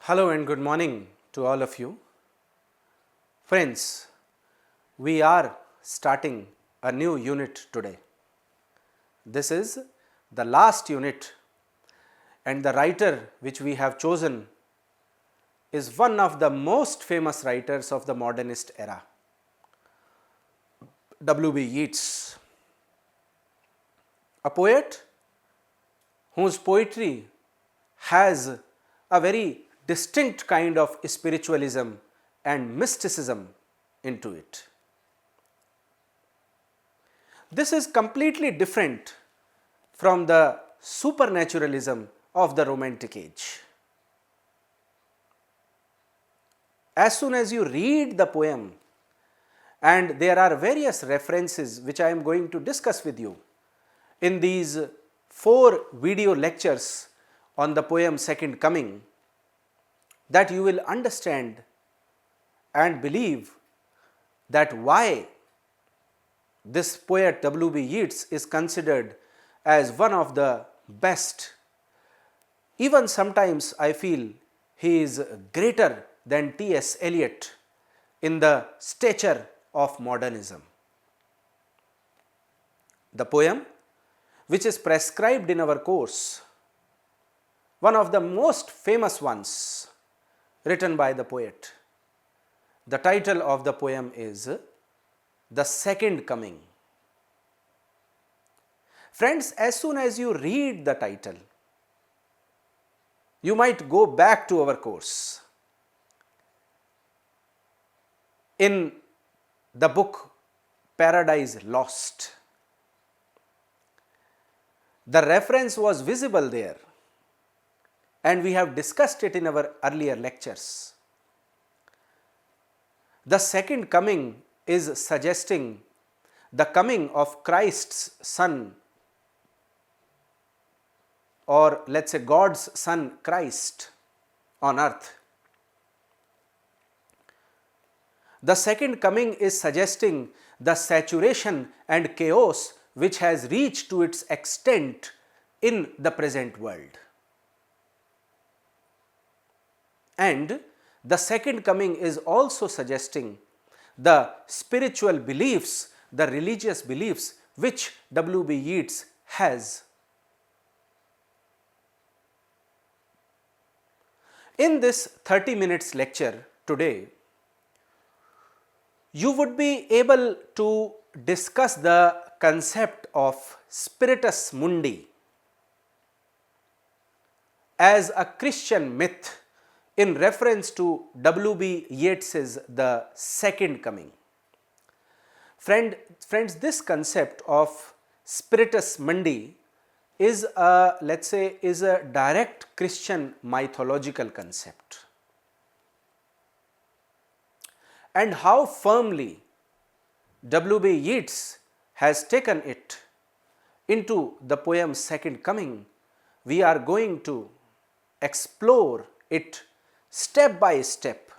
Hello and good morning to all of you. Friends, we are starting a new unit today. This is the last unit, and the writer which we have chosen is one of the most famous writers of the modernist era, W.B. Yeats, a poet whose poetry has a very distinct kind of spiritualism and mysticism into it. This is completely different from the supernaturalism of the Romantic age. As soon as you read the poem, and there are various references which I am going to discuss with you in these 4 video lectures on the poem Second Coming, that you will understand and believe that why this poet W.B. Yeats is considered as one of the best. Even sometimes I feel he is greater than T.S. Eliot in the stature of modernism. The poem, which is prescribed in our course, one of the most famous ones written by the poet. The title of the poem is The Second Coming. Friends, as soon as you read the title, you might go back to our course. In the book Paradise Lost, the reference was visible there, and we have discussed it in our earlier lectures. The second coming is suggesting the coming of Christ's Son, or let us say God's Son Christ on earth. The second coming is suggesting the saturation and chaos which has reached to its extent in the present world. And the second coming is also suggesting the spiritual beliefs, the religious beliefs which W.B. Yeats has. In this 30 minutes lecture today, you would be able to discuss the concept of Spiritus Mundi as a Christian myth in reference to W.B. Yeats's The Second Coming. Friends, this concept of Spiritus Mundi is a, let us say, is a direct Christian mythological concept. And how firmly W.B. Yeats has taken it into the poem Second Coming, we are going to explore it step by step.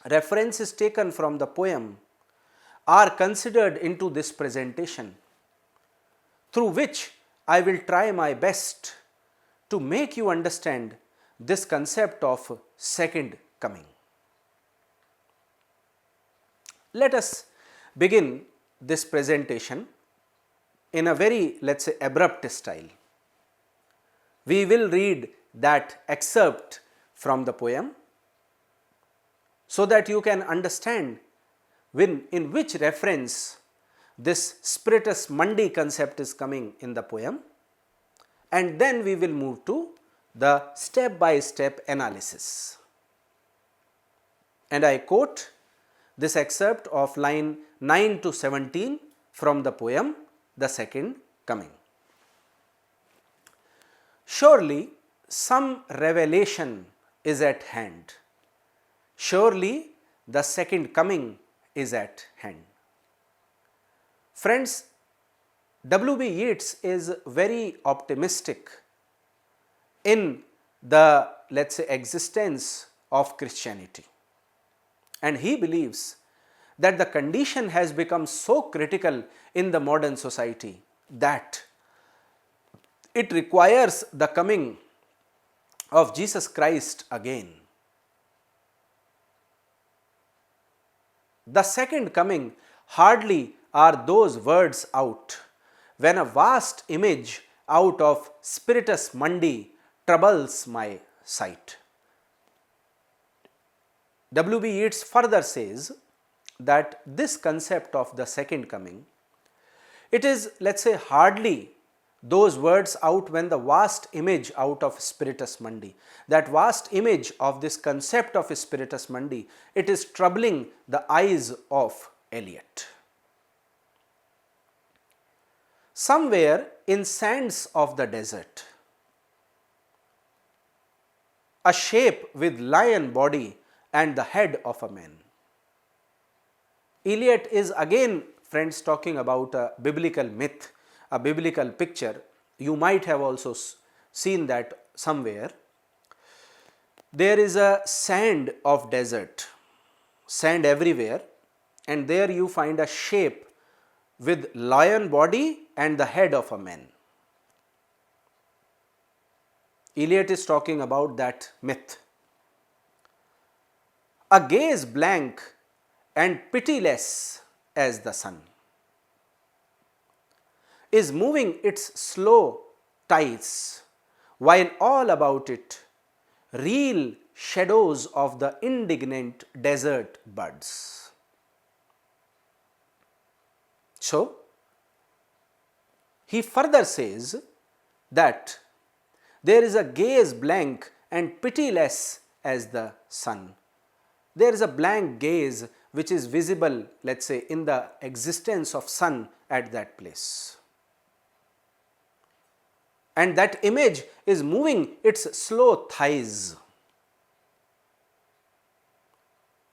References taken from the poem are considered into this presentation, through which I will try my best to make you understand this concept of second coming. Let us begin this presentation in a very, let us say, abrupt style. We will read that excerpt from the poem so that you can understand in which reference this Spiritus Mundi concept is coming in the poem, and then we will move to the step by step analysis. And I quote this excerpt of line 9 to 17 from the poem The Second Coming. Surely some revelation is at hand. Surely the second coming is at hand. Friends, W.B. Yeats is very optimistic in the, let us say, existence of Christianity, and he believes that the condition has become so critical in the modern society that it requires the coming of Jesus Christ again. The second coming hardly are those words out, when a vast image out of Spiritus Mundi troubles my sight. W.B. Yeats further says that this concept of the second coming, it is, let's say, hardly those words out when the vast image out of Spiritus Mundi, that vast image of this concept of Spiritus Mundi, it is troubling the eyes of Eliot. Somewhere in sands of the desert, a shape with lion body and the head of a man. Eliot is again, friends, talking about a biblical myth, a biblical picture. You might have also seen that somewhere. There is a sand of desert, sand everywhere, and there you find a shape with lion body and the head of a man. Eliot is talking about that myth. A gaze blank and pitiless as the sun is moving its slow tides, while all about it reel shadows of the indignant desert birds. So, he further says that there is a gaze blank and pitiless as the sun. There is a blank gaze which is visible, let's say, in the existence of sun at that place. And that image is moving its slow thighs,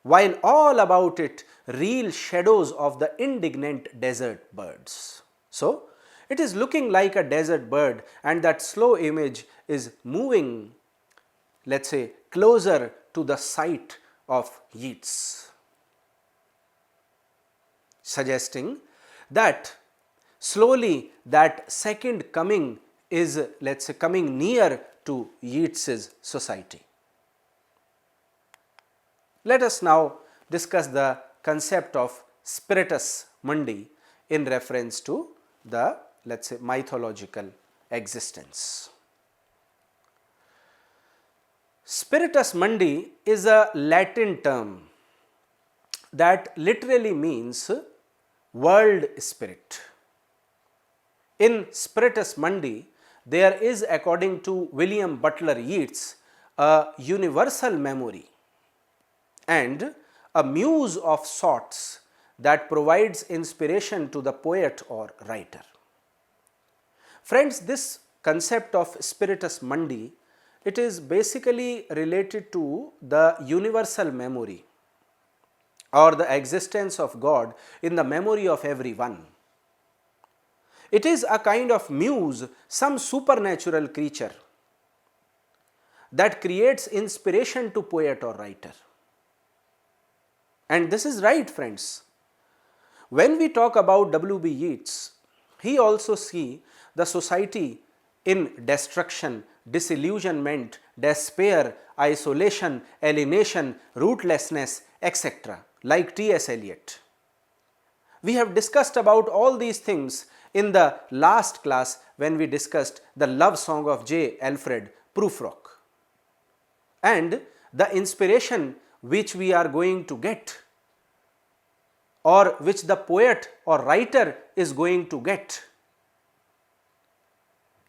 while all about it reel shadows of the indignant desert birds. So, it is looking like a desert bird, and that slow image is moving, let's say, closer to the sight of Yeats, suggesting that slowly that second coming is, let's say, coming near to Yeats's society. Let us now discuss the concept of Spiritus Mundi in reference to the, let's say, mythological existence. Spiritus Mundi is a Latin term that literally means world spirit. In Spiritus Mundi, there is, according to William Butler Yeats, a universal memory and a muse of sorts that provides inspiration to the poet or writer. Friends, this concept of Spiritus Mundi, it is basically related to the universal memory or the existence of God in the memory of everyone. It is a kind of muse, some supernatural creature that creates inspiration to poet or writer. And this is right, friends. When we talk about W.B. Yeats, he also see the society in destruction, disillusionment, despair, isolation, alienation, rootlessness, etc., like T.S. Eliot. We have discussed about all these things in the last class when we discussed the love song of J. Alfred Prufrock. And the inspiration which we are going to get, or which the poet or writer is going to get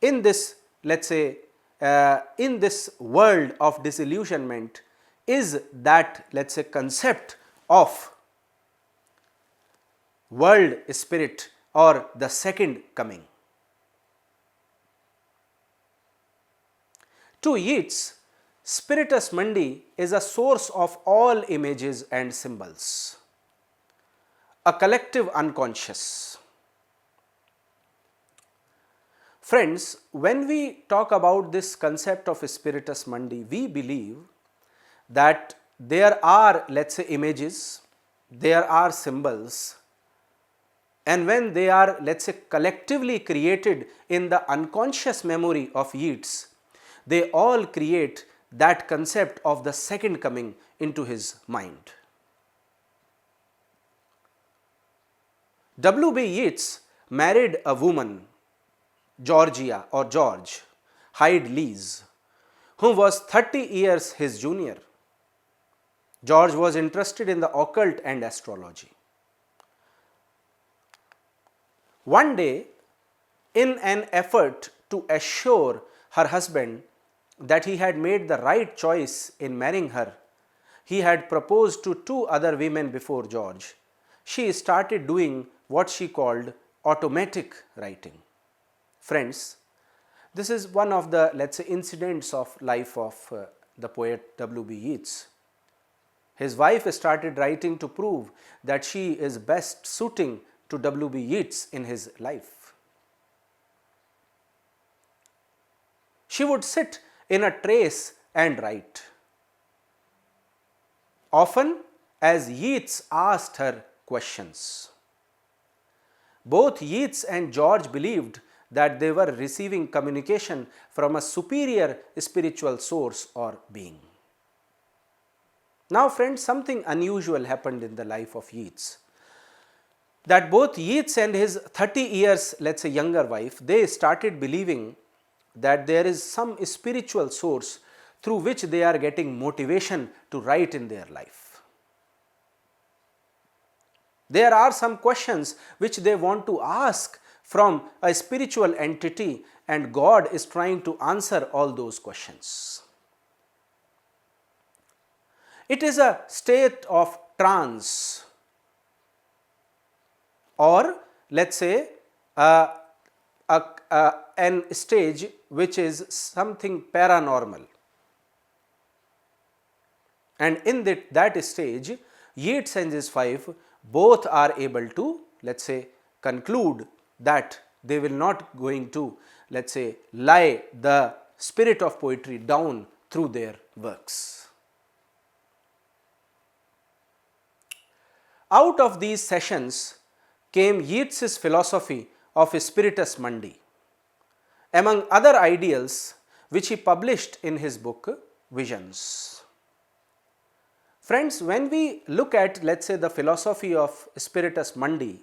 in this, let's say, in this world of disillusionment, is that, let's say, concept of world spirit or the second coming. To Yeats, Spiritus Mundi is a source of all images and symbols, a collective unconscious. Friends, when we talk about this concept of Spiritus Mundi, we believe that there are, let's say, images, there are symbols, and when they are, let's say, collectively created in the unconscious memory of Yeats, they all create that concept of the second coming into his mind. W.B. Yeats married a woman, Georgia or George Hyde Lees, who was 30 years his junior. George was interested in the occult and astrology. One day, in an effort to assure her husband that he had made the right choice in marrying her, he had proposed to two other women before George. She started doing what she called automatic writing. Friends, this is one of the, let's say, incidents of life of the poet W.B. Yeats. His wife started writing to prove that she is best suiting to W.B. Yeats in his life. She would sit in a trace and write. Often, as Yeats asked her questions. Both Yeats and George believed that they were receiving communication from a superior spiritual source or being. Now friends, something unusual happened in the life of Yeats. That both Yeats and his 30 years, let's say, younger wife, they started believing that there is some spiritual source through which they are getting motivation to write in their life. There are some questions which they want to ask from a spiritual entity, and God is trying to answer all those questions. It is a state of trance, or let's say an stage which is something paranormal. And in that stage, Yeats and his wife both are able to, let's say, conclude that they will not going to, let's say, lie the spirit of poetry down through their works. Out of these sessions came Yeats's philosophy of Spiritus Mundi, among other ideals which he published in his book Visions. Friends, when we look at, let's say, the philosophy of Spiritus Mundi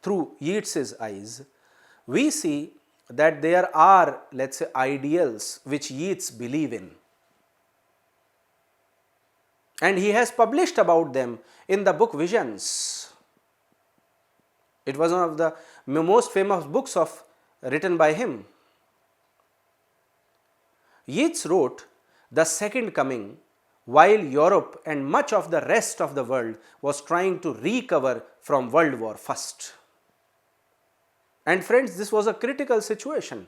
through Yeats's eyes, we see that there are, let's say, ideals which Yeats believe in. And he has published about them in the book Visions. It was one of the most famous books written by him. Yeats wrote The Second Coming while Europe and much of the rest of the world was trying to recover from World War I. And friends, this was a critical situation.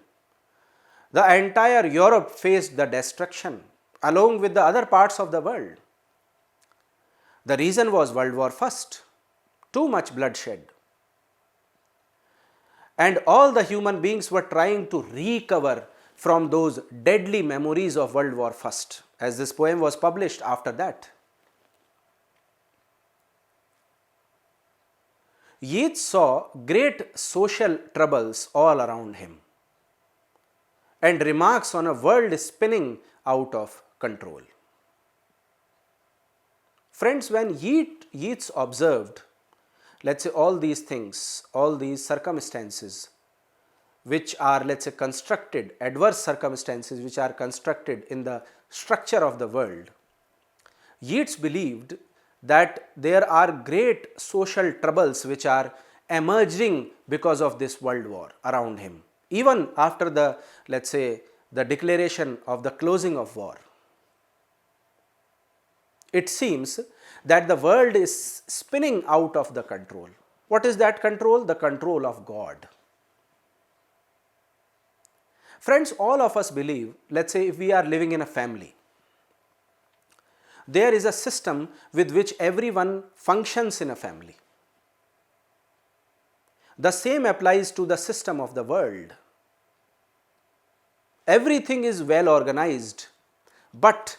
The entire Europe faced the destruction along with the other parts of the world. The reason was World War I, too much bloodshed. And all the human beings were trying to recover from those deadly memories of World War I, as this poem was published after that. Yeats saw great social troubles all around him and remarks on a world spinning out of control. Friends, when Yeats observed, let's say, all these things, all these circumstances which are, let's say, constructed, adverse circumstances which are constructed in the structure of the world, Yeats believed that there are great social troubles which are emerging because of this world war around him, even after the, let's say, the declaration of the closing of war. It seems that the world is spinning out of the control. What is that control? The control of God. Friends, all of us believe, let's say, if we are living in a family, there is a system with which everyone functions in a family. The same applies to the system of the world. Everything is well organized, but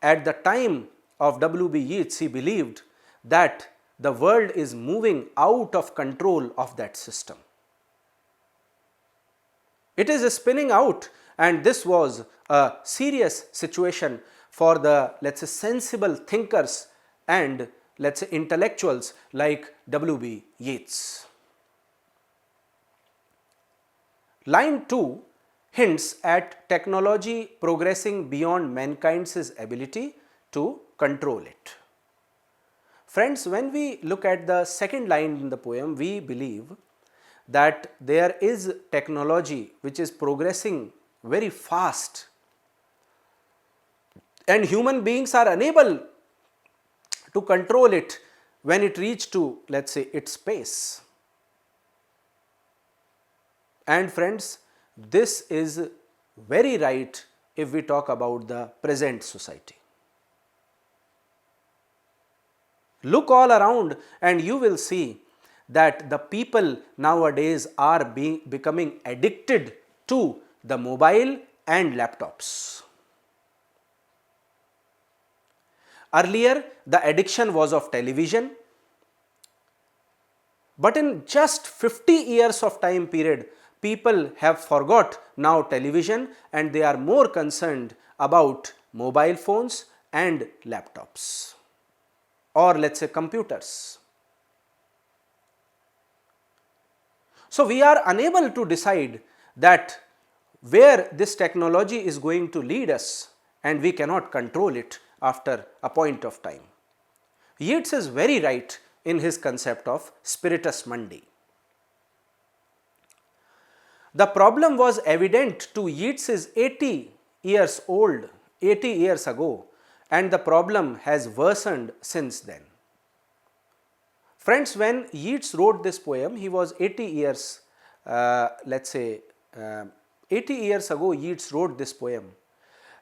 at the time of W.B. Yeats, he believed that the world is moving out of control of that system. It is spinning out, and this was a serious situation for the, let's say, sensible thinkers and, let's say, intellectuals like W.B. Yeats. Line 2 hints at technology progressing beyond mankind's ability to control it. Friends, when we look at the second line in the poem, we believe that there is technology which is progressing very fast and human beings are unable to control it when it reaches to, let's say, its pace. And friends, this is very right if we talk about the present society. Look all around and you will see that the people nowadays are becoming addicted to the mobile and laptops. Earlier, the addiction was of television, but in just 50 years of time period, people have forgot now television and they are more concerned about mobile phones and laptops, or let's say computers. So we are unable to decide that where this technology is going to lead us, and we cannot control it after a point of time. Yeats is very right in his concept of Spiritus Mundi. The problem was evident to Yeats is 80 years old, 80 years ago, and the problem has worsened since then. Friends, when Yeats wrote this poem, he was 80 years, 80 years ago Yeats wrote this poem,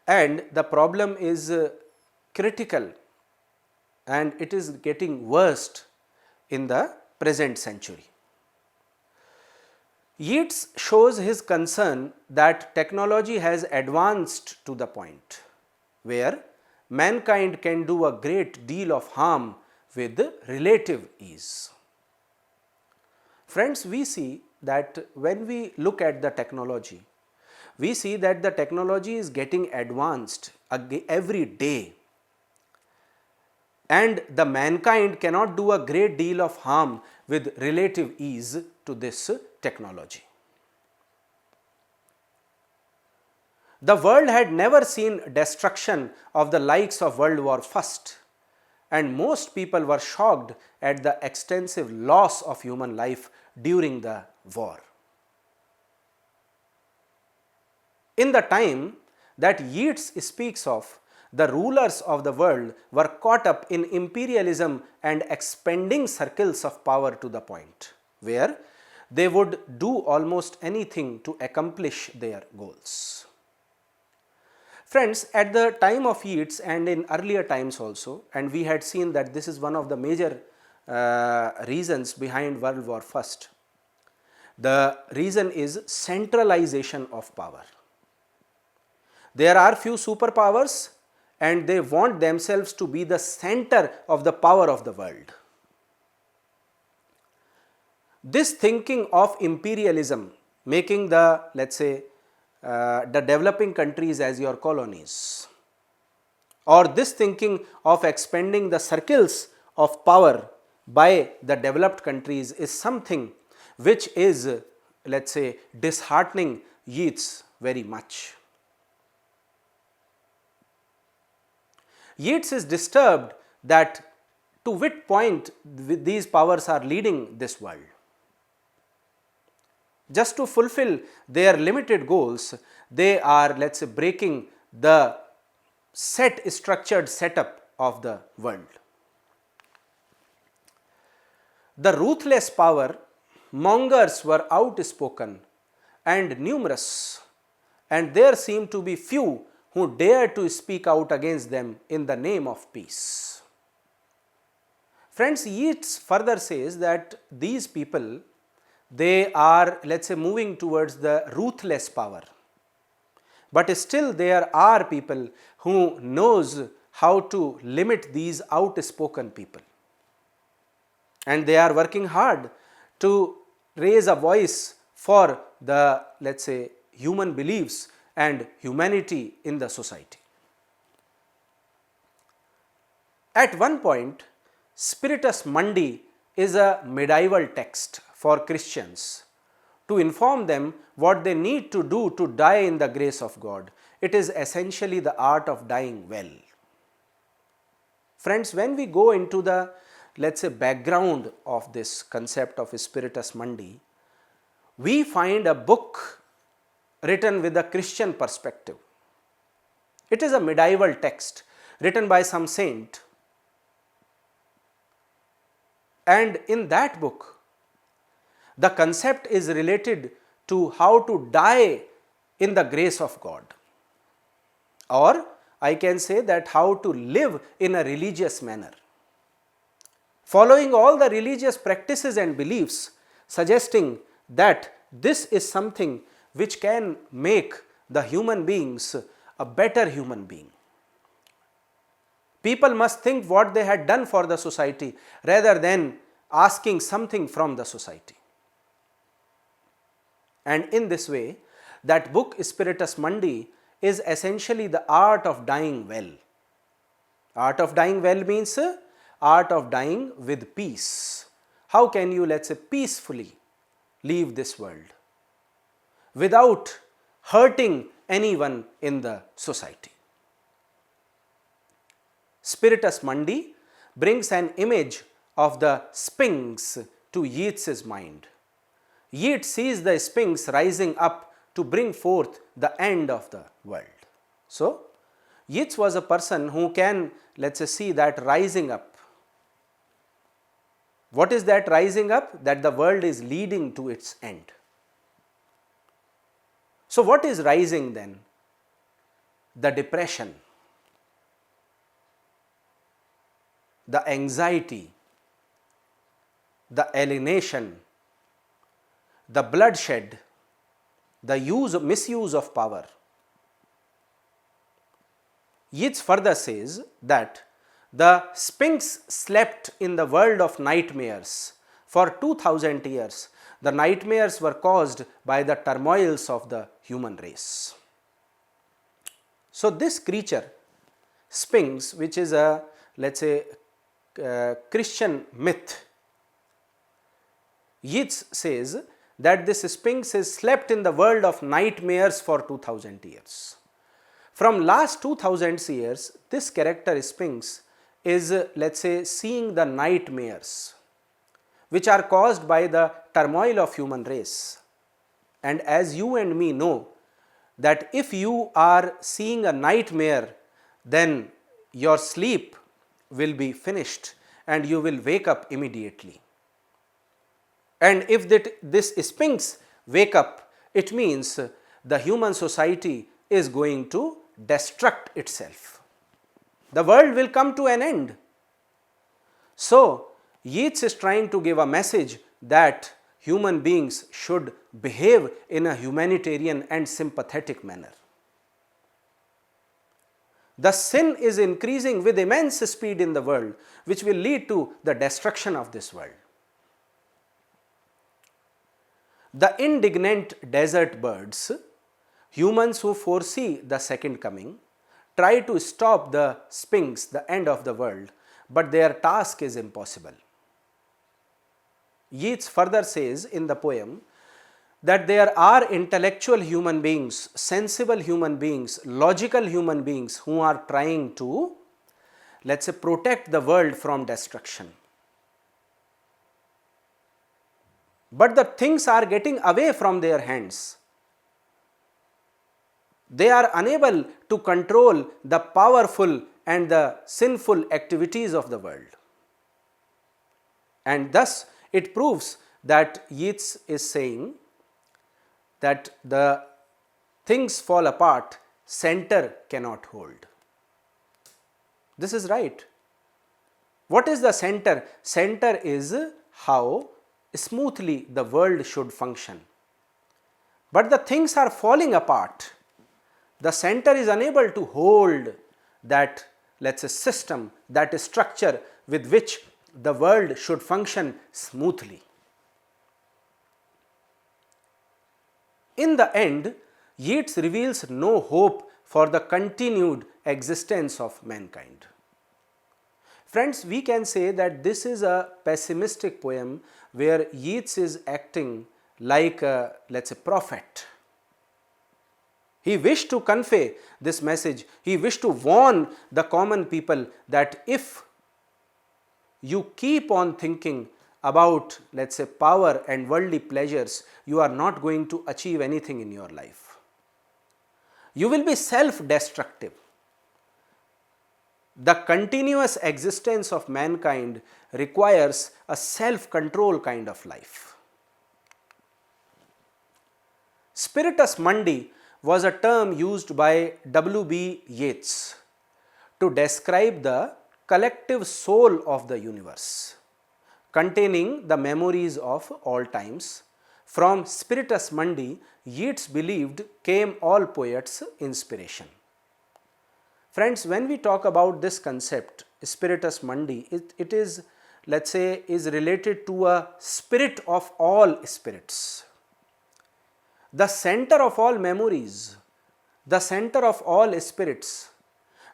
and the problem is critical and it is getting worse in the present century. Yeats shows his concern that technology has advanced to the point where mankind can do a great deal of harm with relative ease. Friends, we see that when we look at the technology, we see that the technology is getting advanced every day, and the mankind cannot do a great deal of harm with relative ease to this technology. The world had never seen destruction of the likes of World War I, and most people were shocked at the extensive loss of human life during the war. In the time that Yeats speaks of, the rulers of the world were caught up in imperialism and expanding circles of power to the point where they would do almost anything to accomplish their goals. Friends, at the time of Yeats and in earlier times also, and we had seen that this is one of the major reasons behind World War I. The reason is centralization of power. There are few superpowers and they want themselves to be the center of the power of the world. This thinking of imperialism, making the, let's say, the developing countries as your colonies, or this thinking of expanding the circles of power by the developed countries is something which is, let's say, disheartening Yeats very much. Yeats is disturbed that to which point these powers are leading this world. Just to fulfill their limited goals, they are, let's say, breaking the structured setup of the world. The ruthless power mongers were outspoken and numerous, and there seemed to be few who dared to speak out against them in the name of peace. Friends, Yeats further says that these people, they are, let's say, moving towards the ruthless power, but still there are people who knows how to limit these outspoken people, and they are working hard to raise a voice for the, let's say, human beliefs and humanity in the society. At one point, Spiritus Mundi is a medieval text for Christians to inform them what they need to do to die in the grace of God. It is essentially the art of dying well. Friends, when we go into the, let's say, background of this concept of Spiritus Mundi, we find a book written with a Christian perspective. It is a medieval text written by some saint, and in that book, the concept is related to how to die in the grace of God, or I can say that how to live in a religious manner, following all the religious practices and beliefs, suggesting that this is something which can make the human beings a better human being. People must think what they had done for the society rather than asking something from the society. And in this way, that book Spiritus Mundi is essentially the art of dying well. Art of dying well means art of dying with peace. How can you, let's say, peacefully leave this world without hurting anyone in the society? Spiritus Mundi brings an image of the Sphinx to Yeats's mind. Yeats sees the Sphinx rising up to bring forth the end of the world. So, Yeats was a person who can, let's say, see that rising up. What is that rising up? That the world is leading to its end. So, what is rising then? The depression, the anxiety, the alienation, the bloodshed, the misuse of power. Yeats further says that the Sphinx slept in the world of nightmares for 2000 years. The nightmares were caused by the turmoils of the human race. So, this creature, Sphinx, which is a, let's say, Christian myth, Yeats says that this Sphinx is slept in the world of nightmares for 2000 years. From last 2000 years, this character Sphinx is, let's say, seeing the nightmares which are caused by the turmoil of human race. And as you and me know, that if you are seeing a nightmare, then your sleep will be finished and you will wake up immediately. And if this Sphinx wake up, it means the human society is going to destruct itself. The world will come to an end. So, Yeats is trying to give a message that human beings should behave in a humanitarian and sympathetic manner. The sin is increasing with immense speed in the world, which will lead to the destruction of this world. The indignant desert birds, humans who foresee the second coming, try to stop the Sphinx, the end of the world, but their task is impossible. Yeats further says in the poem that there are intellectual human beings, sensible human beings, logical human beings who are trying to, let's say, protect the world from destruction. But the things are getting away from their hands. They are unable to control the powerful and the sinful activities of the world. And thus, it proves that Yeats is saying that the things fall apart, center cannot hold. This is right. What is the center? Center is how smoothly the world should function. But the things are falling apart. The center is unable to hold that, let's say, system, that structure with which the world should function smoothly. In the end, Yeats reveals no hope for the continued existence of mankind. Friends, we can say that this is a pessimistic poem where Yeats is acting like a, let's say, prophet. He wished to convey this message. He wished to warn the common people that if you keep on thinking about, let's say, power and worldly pleasures, you are not going to achieve anything in your life. You will be self-destructive. The continuous existence of mankind requires a self-control kind of life. Spiritus Mundi was a term used by W.B. Yeats to describe the collective soul of the universe, containing the memories of all times. From Spiritus Mundi, Yeats believed came all poets' inspiration. Friends, when we talk about this concept, Spiritus Mundi, it is, let's say, is related to a spirit of all spirits. The center of all memories, the center of all spirits,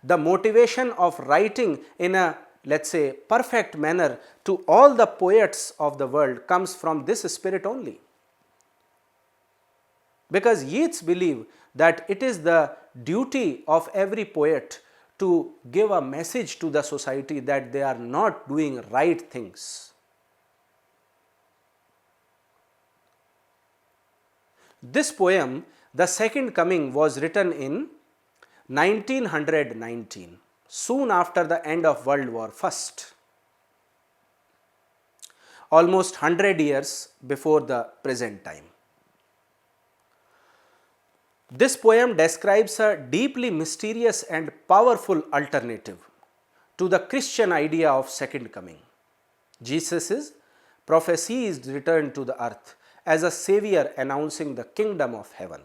the motivation of writing in a, let's say, perfect manner to all the poets of the world comes from this spirit only. Because Yeats believe that it is the duty of every poet to give a message to the society that they are not doing right things. This poem, The Second Coming, was written in 1919, soon after the end of World War I, almost 100 years before the present time. This poem describes a deeply mysterious and powerful alternative to the Christian idea of second coming. Jesus' prophesied return to the earth as a savior announcing the kingdom of heaven.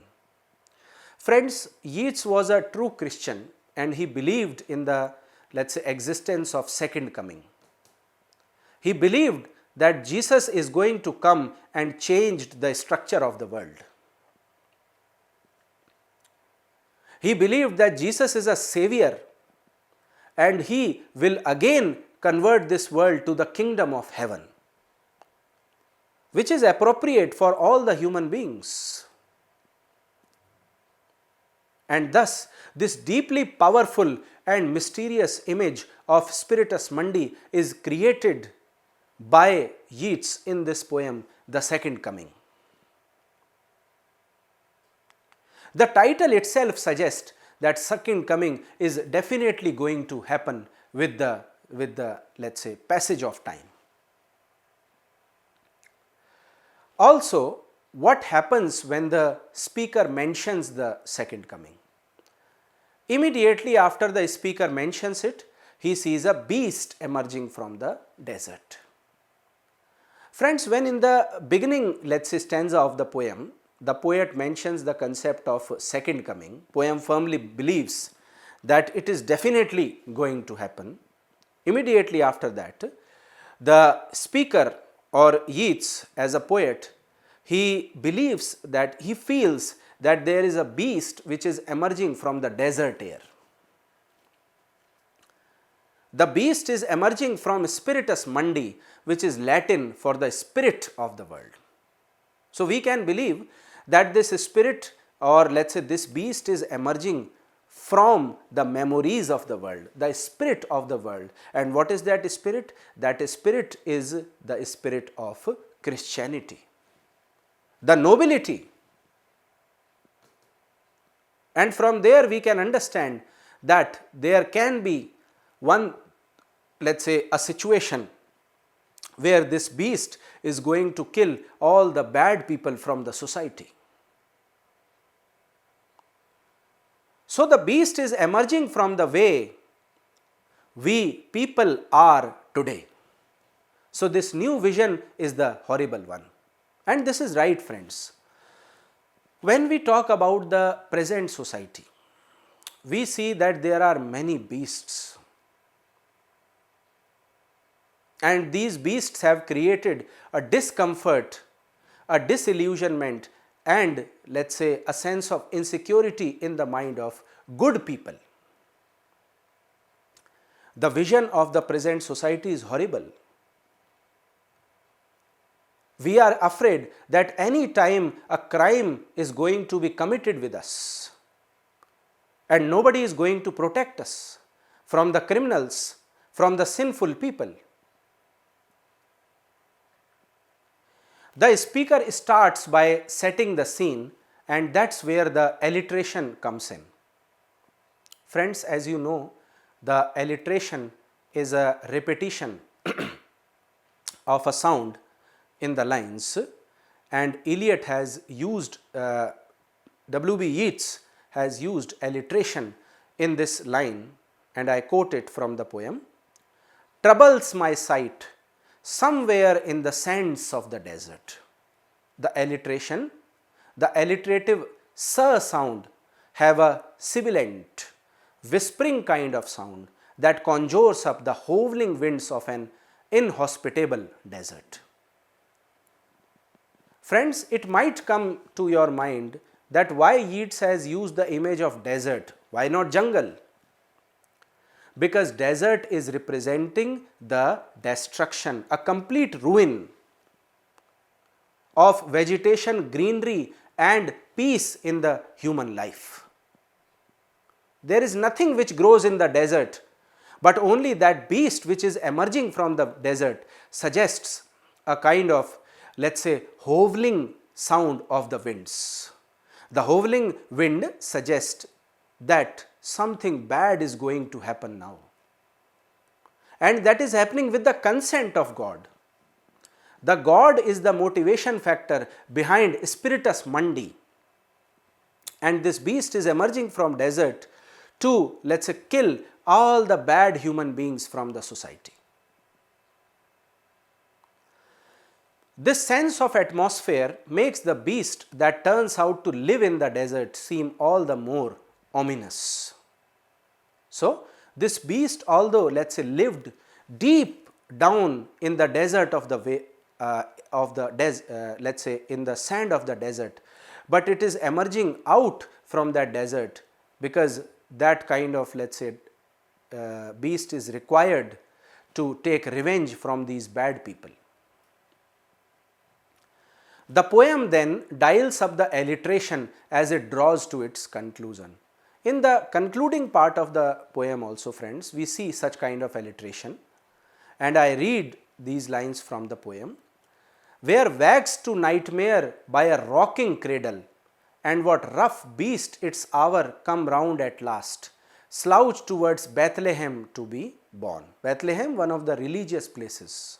Friends, Yeats was a true Christian and he believed in the, let's say, existence of second coming. He believed that Jesus is going to come and change the structure of the world. He believed that Jesus is a savior and he will again convert this world to the kingdom of heaven, which is appropriate for all the human beings. And thus, this deeply powerful and mysterious image of Spiritus Mundi is created by Yeats in this poem, The Second Coming. The title itself suggests that second coming is definitely going to happen with the let's say, passage of time. Also, what happens when the speaker mentions the second coming? Immediately after the speaker mentions it, he sees a beast emerging from the desert. Friends, when in the beginning, let's say, stanza of the poem, the poet mentions the concept of second coming, poem firmly believes that it is definitely going to happen. Immediately after that, the speaker or Yeats as a poet, he believes that he feels that there is a beast which is emerging from the desert air. The beast is emerging from Spiritus Mundi, which is Latin for the spirit of the world. So, we can believe that this spirit, or let's say this beast, is emerging from the memories of the world, the spirit of the world. And what is that spirit? That spirit is the spirit of Christianity, the nobility. And from there we can understand that there can be one, let's say, a situation where this beast is going to kill all the bad people from the society. So, the beast is emerging from the way we people are today. So, this new vision is the horrible one, and this is right, friends. When we talk about the present society, we see that there are many beasts, and these beasts have created a discomfort, a disillusionment, and let's say a sense of insecurity in the mind of good people. The vision of the present society is horrible. We are afraid that any time a crime is going to be committed with us and nobody is going to protect us from the criminals, from the sinful people. The speaker starts by setting the scene, and that's where the alliteration comes in. Friends, as you know, the alliteration is a repetition of a sound in the lines, and Eliot has used, W.B. Yeats has used alliteration in this line, and I quote it from the poem. Troubles my sight somewhere in the sands of the desert. The alliteration, the alliterative s sound have a sibilant, whispering kind of sound that conjures up the howling winds of an inhospitable desert. Friends, it might come to your mind that why Yeats has used the image of desert, why not jungle? Because desert is representing the destruction, a complete ruin of vegetation, greenery and peace in the human life. There is nothing which grows in the desert, but only that beast which is emerging from the desert suggests a kind of, let's say, howling sound of the winds. The howling wind suggests that something bad is going to happen now, and that is happening with the consent of God. The God is the motivation factor behind Spiritus Mundi, and this beast is emerging from desert to, let's say, kill all the bad human beings from the society. This sense of atmosphere makes the beast that turns out to live in the desert seem all the more ominous. So, this beast, although let's say lived deep down in the desert of the way, let's say in the sand of the desert, but it is emerging out from that desert because that kind of, let's say, beast is required to take revenge from these bad people. The poem then dials up the alliteration as it draws to its conclusion. In the concluding part of the poem also, friends, we see such kind of alliteration, and I read these lines from the poem. Where wags to nightmare by a rocking cradle, and what rough beast its hour come round at last, slouch towards Bethlehem to be born. Bethlehem, one of the religious places,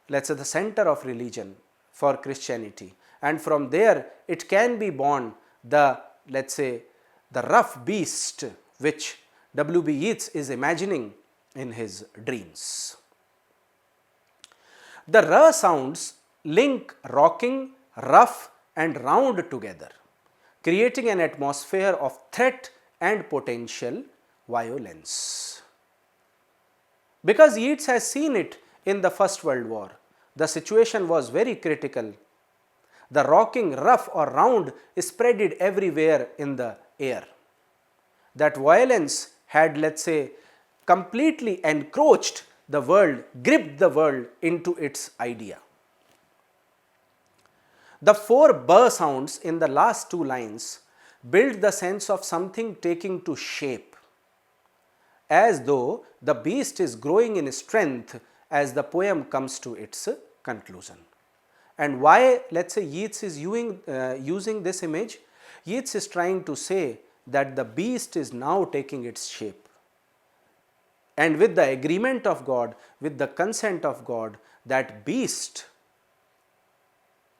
let's say the center of religion for Christianity, and from there it can be born the, let's say, the rough beast which W.B. Yeats is imagining in his dreams. The r sounds link rocking, rough and round together, creating an atmosphere of threat and potential violence. Because Yeats has seen it in the First World War, the situation was very critical. The rocking, rough or round spreaded everywhere in the air. That violence had, let's say, completely encroached the world, gripped the world into its idea. The four b sounds in the last two lines build the sense of something taking to shape, as though the beast is growing in strength as the poem comes to its conclusion. And why, let's say, Yeats is using this image? Yeats is trying to say that the beast is now taking its shape, and with the agreement of God, with the consent of God, that beast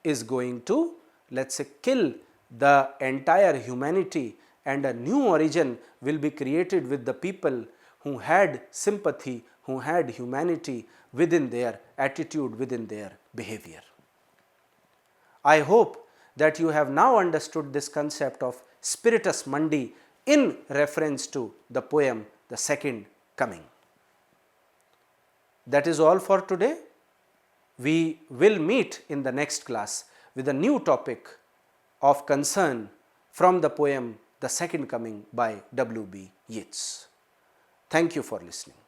is going to, let's say, kill the entire humanity, and a new origin will be created with the people who had sympathy, who had humanity within their attitude, within their behavior. I hope that you have now understood this concept of Spiritus Mundi in reference to the poem The Second Coming. That is all for today. We will meet in the next class with a new topic of concern from the poem The Second Coming by W.B. Yeats. Thank you for listening.